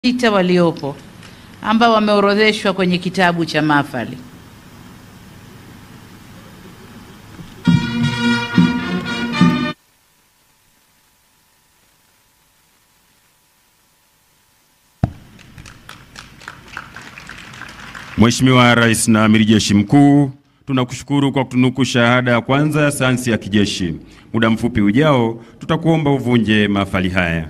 6 waliopo ambao wameorodheshwa kwenye kitabu cha mahafali. Mheshimiwa Rais na Amiri Jeshi Mkuu, tunakushukuru kwa kutunuku shahada ya kwanza ya sayansi ya kijeshi. Muda mfupi ujao tutakuomba uvunje mahafali haya.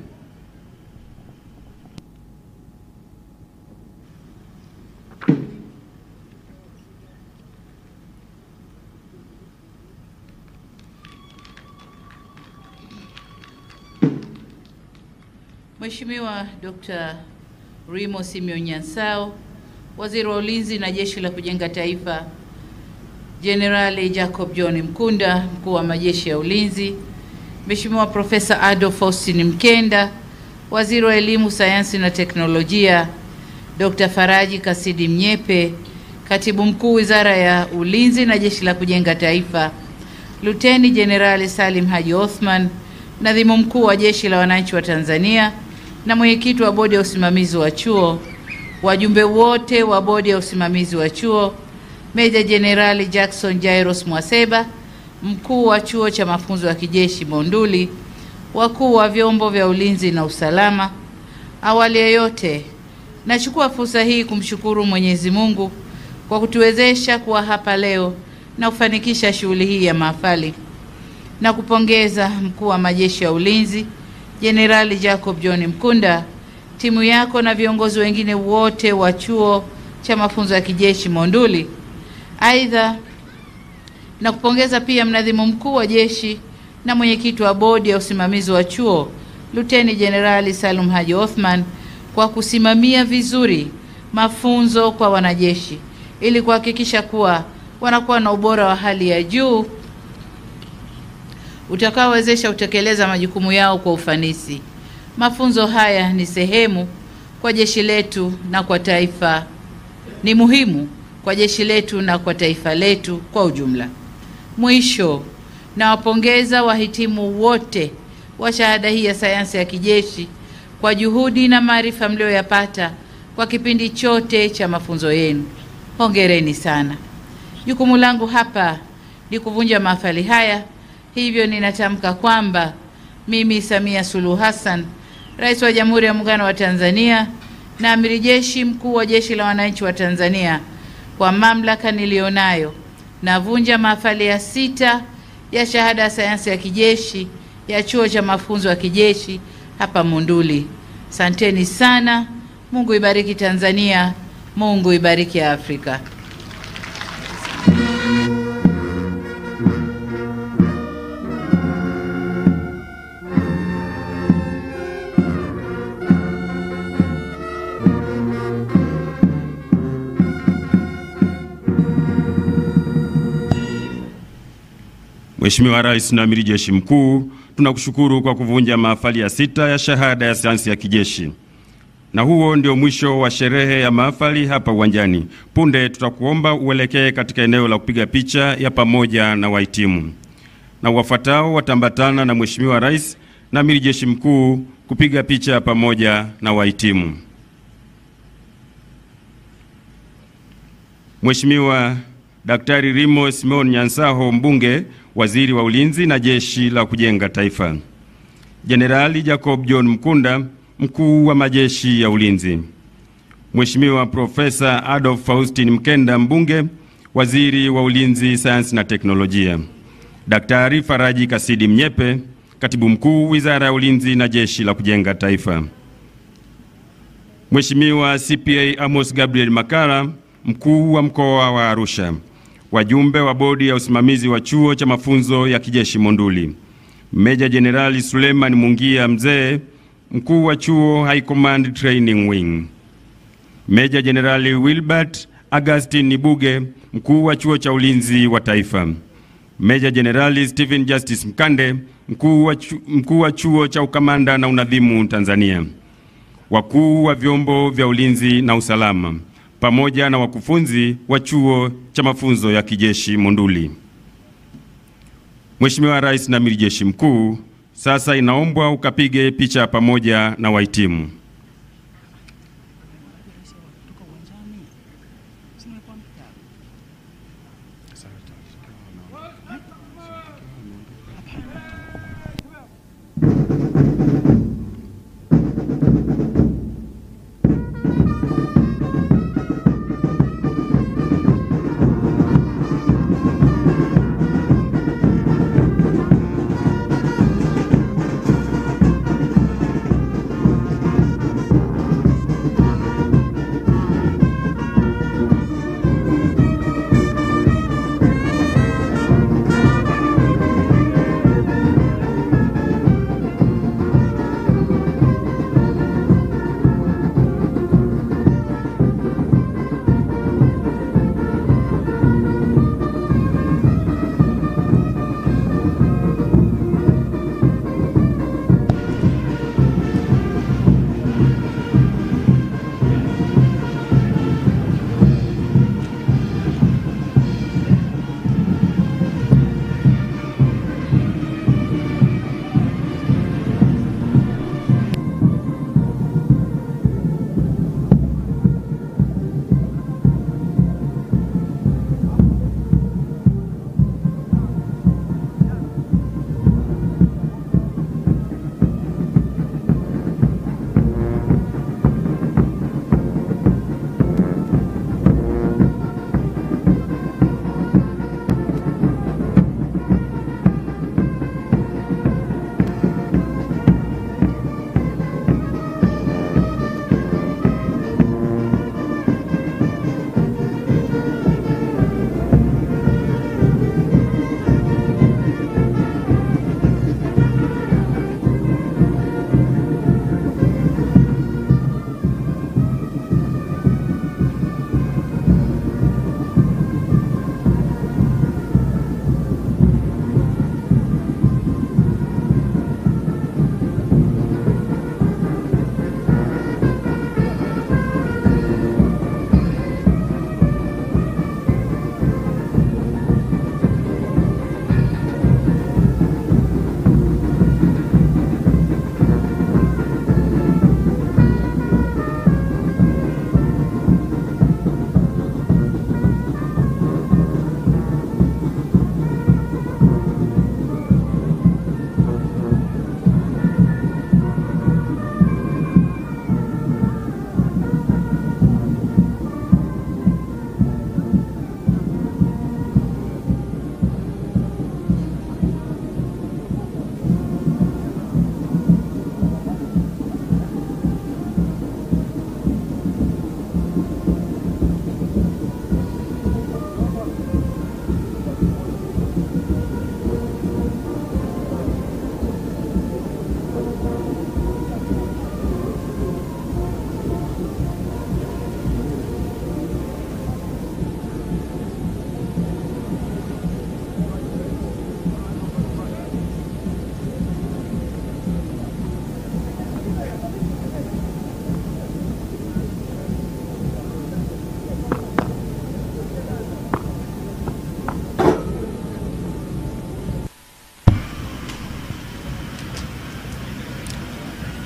Mheshimiwa Dr. Rimo Simeon Nyansao, Waziri wa Ulinzi na Jeshi la Kujenga Taifa, Jenerali Jacob John Mkunda, Mkuu wa Majeshi ya Ulinzi, Mheshimiwa Profesa Adolf Faustin Mkenda, Waziri wa Elimu, Sayansi na Teknolojia, Dr. Faraji Kasidi Mnyepe, Katibu Mkuu Wizara ya Ulinzi na Jeshi la Kujenga Taifa, Luteni Jenerali Salim Haji Othman, Nadhimu Mkuu wa Jeshi la Wananchi wa Tanzania na Mwenyekiti wa Bodi ya Usimamizi wa Chuo, wajumbe wote wa Bodi ya Usimamizi wa Chuo, Meja Jenerali Jackson Jairos Mwaseba, Mkuu wa Chuo cha Mafunzo ya Kijeshi Monduli, wakuu wa vyombo vya ulinzi na usalama. Awali ya yote, nachukua fursa hii kumshukuru Mwenyezi Mungu kwa kutuwezesha kuwa hapa leo na kufanikisha shughuli hii ya mahafali, na kupongeza Mkuu wa Majeshi ya Ulinzi Jenerali Jacob John Mkunda, timu yako na viongozi wengine wote wa Chuo cha Mafunzo ya Kijeshi Monduli. Aidha, na kupongeza pia Mnadhimu Mkuu wa Jeshi na Mwenyekiti wa Bodi ya Usimamizi wa Chuo Luteni Jenerali Salim Haji Othman kwa kusimamia vizuri mafunzo kwa wanajeshi ili kuhakikisha kuwa wanakuwa na ubora wa hali ya juu utakaowezesha kutekeleza majukumu yao kwa ufanisi. Mafunzo haya ni sehemu kwa jeshi letu na kwa taifa, ni muhimu kwa jeshi letu na kwa taifa letu kwa ujumla. Mwisho, nawapongeza wahitimu wote wa shahada hii ya sayansi ya kijeshi kwa juhudi na maarifa mlioyapata kwa kipindi chote cha mafunzo yenu. Hongereni sana. Jukumu langu hapa ni kuvunja mahafali haya. Hivyo ninatamka kwamba mimi Samia Suluhu Hassan, Rais wa Jamhuri ya Muungano wa Tanzania na Amiri Jeshi Mkuu wa Jeshi la Wananchi wa Tanzania, kwa mamlaka nilionayo, navunja mahafali ya 6 ya shahada ya sayansi ya kijeshi ya Chuo cha Mafunzo ya Kijeshi hapa Monduli. Asanteni sana. Mungu ibariki Tanzania. Mungu ibariki Afrika. Mheshimiwa Rais na Amiri Jeshi Mkuu, tunakushukuru kwa kuvunja mahafali ya 6 ya shahada ya sayansi ya kijeshi. Na huo ndio mwisho wa sherehe ya mahafali hapa uwanjani. Punde tutakuomba uelekee katika eneo la kupiga picha ya pamoja na wahitimu. Na wafuatao watambatana na Mheshimiwa Rais na Amiri Jeshi Mkuu kupiga picha ya pamoja na wahitimu. Mheshimiwa Daktari Rimo Simeon Nyansao, Mbunge, Waziri wa Ulinzi na Jeshi la Kujenga Taifa. Jenerali Jacob John Mkunda, Mkuu wa Majeshi ya Ulinzi. Mheshimiwa Profesa Adolf Faustin Mkenda, Mbunge, Waziri wa Ulinzi, Sayansi na Teknolojia. Daktari Faraji Kasidi Mnyepe, Katibu Mkuu Wizara ya Ulinzi na Jeshi la Kujenga Taifa. Mheshimiwa CPA Amos Gabriel Makara, Mkuu wa Mkoa wa Arusha. Wajumbe wa Bodi ya Usimamizi wa Chuo cha Mafunzo ya Kijeshi Monduli. Meja Jenerali Suleiman Mungia Mzee, Mkuu wa Chuo High Command Training Wing. Meja Jenerali Wilbert Augustine Nibuge, Mkuu wa Chuo cha Ulinzi wa Taifa. Meja Jenerali Stephen Justice Mkande, Mkuu wa Chuo cha Ukamanda na Unadhimu Tanzania. Wakuu wa vyombo vya ulinzi na usalama pamoja na wakufunzi wa Chuo cha Mafunzo ya Kijeshi Monduli. Mheshimiwa Rais na Amiri Jeshi Mkuu, sasa inaombwa ukapige picha pamoja na wahitimu.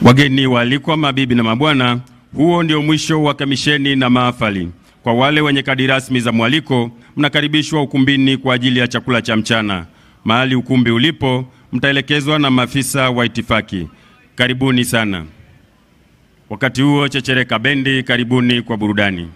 Wageni waalikwa, mabibi na mabwana, huo ndio mwisho wa kamisheni na mahafali. Kwa wale wenye kadi rasmi za mwaliko, mnakaribishwa ukumbini kwa ajili ya chakula cha mchana. Mahali ukumbi ulipo, mtaelekezwa na maafisa wa itifaki. Karibuni sana. Wakati huo chechereka bendi, karibuni kwa burudani.